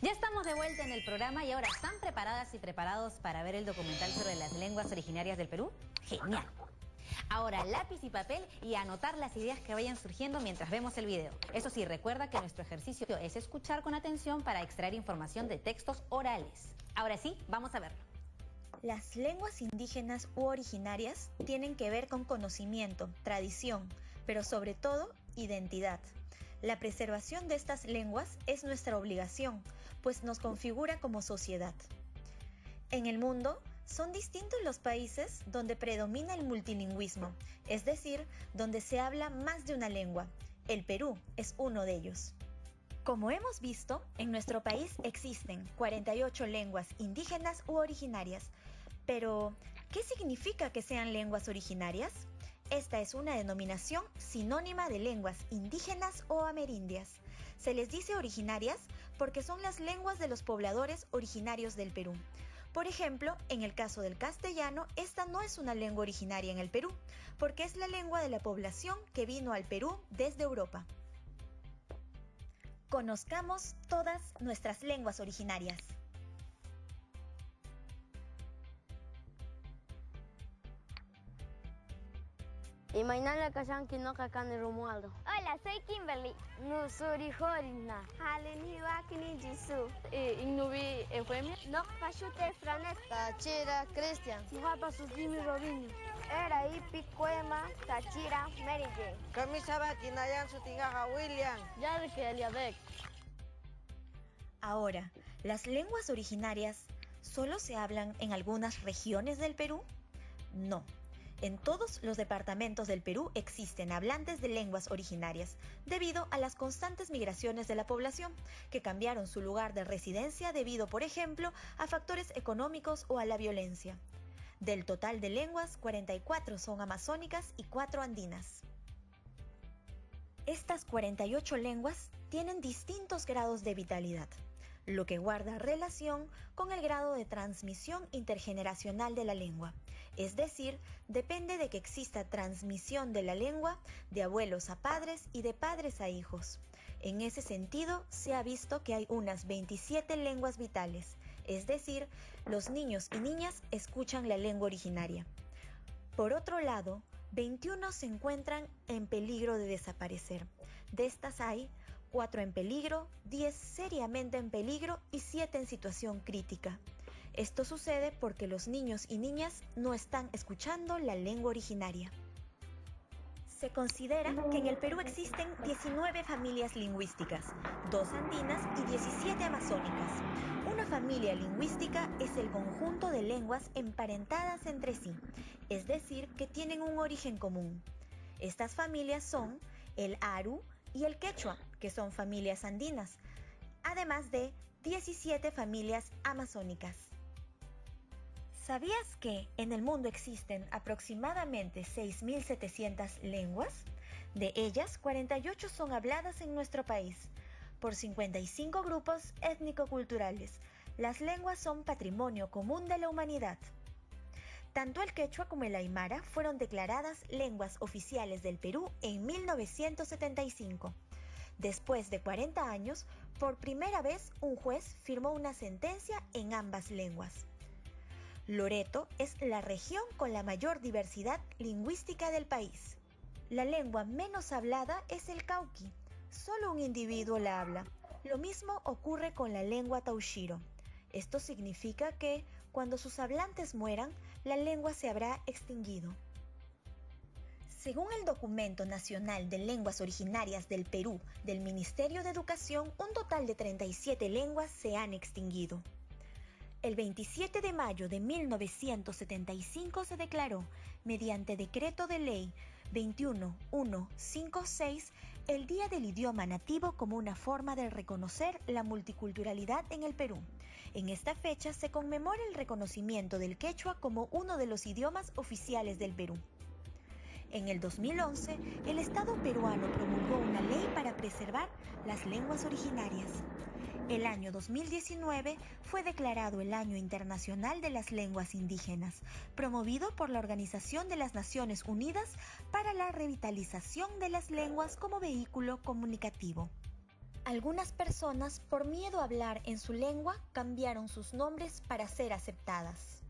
Ya estamos de vuelta en el programa y ahora, ¿están preparadas y preparados para ver el documental sobre las lenguas originarias del Perú? ¡Genial! Ahora, lápiz y papel y anotar las ideas que vayan surgiendo mientras vemos el video. Eso sí, recuerda que nuestro ejercicio es escuchar con atención para extraer información de textos orales. Ahora sí, vamos a verlo. Las lenguas indígenas u originarias tienen que ver con conocimiento, tradición, pero sobre todo, identidad. La preservación de estas lenguas es nuestra obligación, pues nos configura como sociedad. En el mundo, son distintos los países donde predomina el multilingüismo, es decir, donde se habla más de una lengua. El Perú es uno de ellos. Como hemos visto, en nuestro país existen 48 lenguas indígenas u originarias. Pero, ¿qué significa que sean lenguas originarias? Esta es una denominación sinónima de lenguas indígenas o amerindias. Se les dice originarias porque son las lenguas de los pobladores originarios del Perú. Por ejemplo, en el caso del castellano, esta no es una lengua originaria en el Perú, porque es la lengua de la población que vino al Perú desde Europa. Conozcamos todas nuestras lenguas originarias. Imainala Kashanki no Kakani Romualdo. Hola, soy Kimberly. No sori horina. Halen Hiwakini Jisoo. Ignubi Eufemia. No Kashute Franes. Tachira Christian. Sihapa Sukimi Robinho. Era Picuema, Tachira, Mary Jane. Kamisaba Kinayan Sutingaja William. Yarke Eliadek. Ahora, ¿las lenguas originarias solo se hablan en algunas regiones del Perú? No. En todos los departamentos del Perú existen hablantes de lenguas originarias, debido a las constantes migraciones de la población, que cambiaron su lugar de residencia debido, por ejemplo, a factores económicos o a la violencia. Del total de lenguas, 44 son amazónicas y 4 andinas. Estas 48 lenguas tienen distintos grados de vitalidad, lo que guarda relación con el grado de transmisión intergeneracional de la lengua. Es decir, depende de que exista transmisión de la lengua de abuelos a padres y de padres a hijos. En ese sentido, se ha visto que hay unas 27 lenguas vitales, es decir, los niños y niñas escuchan la lengua originaria. Por otro lado, 21 se encuentran en peligro de desaparecer. De estas hay 4 en peligro, 10 seriamente en peligro y 7 en situación crítica. Esto sucede porque los niños y niñas no están escuchando la lengua originaria. Se considera que en el Perú existen 19 familias lingüísticas, 2 andinas y 17 amazónicas. Una familia lingüística es el conjunto de lenguas emparentadas entre sí, es decir, que tienen un origen común. Estas familias son el aru y el quechua, que son familias andinas, además de 17 familias amazónicas. ¿Sabías que en el mundo existen aproximadamente 6.700 lenguas? De ellas, 48 son habladas en nuestro país, por 55 grupos étnico-culturales. Las lenguas son patrimonio común de la humanidad. Tanto el quechua como el aymara fueron declaradas lenguas oficiales del Perú en 1975. Después de 40 años, por primera vez un juez firmó una sentencia en ambas lenguas. Loreto es la región con la mayor diversidad lingüística del país. La lengua menos hablada es el cauqui. Solo un individuo la habla. Lo mismo ocurre con la lengua taoshiro. Esto significa que, cuando sus hablantes mueran, la lengua se habrá extinguido. Según el Documento Nacional de Lenguas Originarias del Perú del Ministerio de Educación, un total de 37 lenguas se han extinguido. El 27 de mayo de 1975 se declaró, mediante Decreto de Ley 21156, el Día del Idioma Nativo como una forma de reconocer la multiculturalidad en el Perú. En esta fecha se conmemora el reconocimiento del quechua como uno de los idiomas oficiales del Perú. En el 2011, el Estado peruano promulgó una ley para preservar las lenguas originarias. El año 2019 fue declarado el Año Internacional de las Lenguas Indígenas, promovido por la Organización de las Naciones Unidas para la Revitalización de las Lenguas como Vehículo Comunicativo. Algunas personas, por miedo a hablar en su lengua, cambiaron sus nombres para ser aceptadas.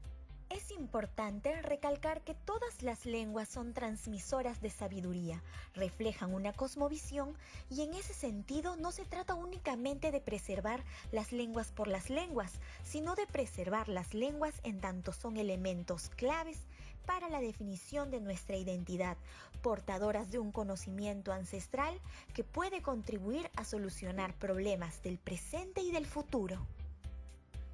Es importante recalcar que todas las lenguas son transmisoras de sabiduría, reflejan una cosmovisión y en ese sentido no se trata únicamente de preservar las lenguas por las lenguas, sino de preservar las lenguas en tanto son elementos claves para la definición de nuestra identidad, portadoras de un conocimiento ancestral que puede contribuir a solucionar problemas del presente y del futuro.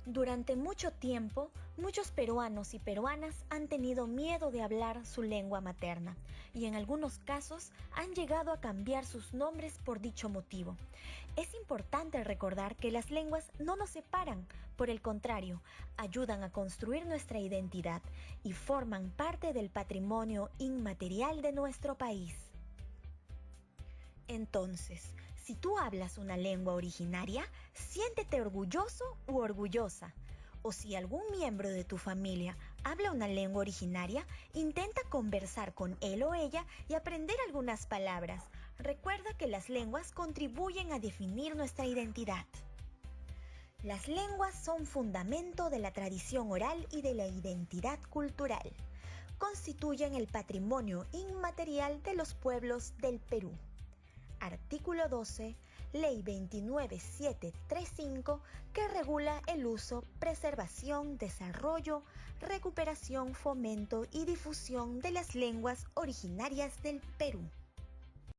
Durante mucho tiempo, muchos peruanos y peruanas han tenido miedo de hablar su lengua materna y en algunos casos han llegado a cambiar sus nombres por dicho motivo. Es importante recordar que las lenguas no nos separan, por el contrario, ayudan a construir nuestra identidad y forman parte del patrimonio inmaterial de nuestro país. Entonces, si tú hablas una lengua originaria, siéntete orgulloso u orgullosa. O si algún miembro de tu familia habla una lengua originaria, intenta conversar con él o ella y aprender algunas palabras. Recuerda que las lenguas contribuyen a definir nuestra identidad. Las lenguas son fundamento de la tradición oral y de la identidad cultural. Constituyen el patrimonio inmaterial de los pueblos del Perú. Artículo 12, Ley 29735, que regula el uso, preservación, desarrollo, recuperación, fomento y difusión de las lenguas originarias del Perú.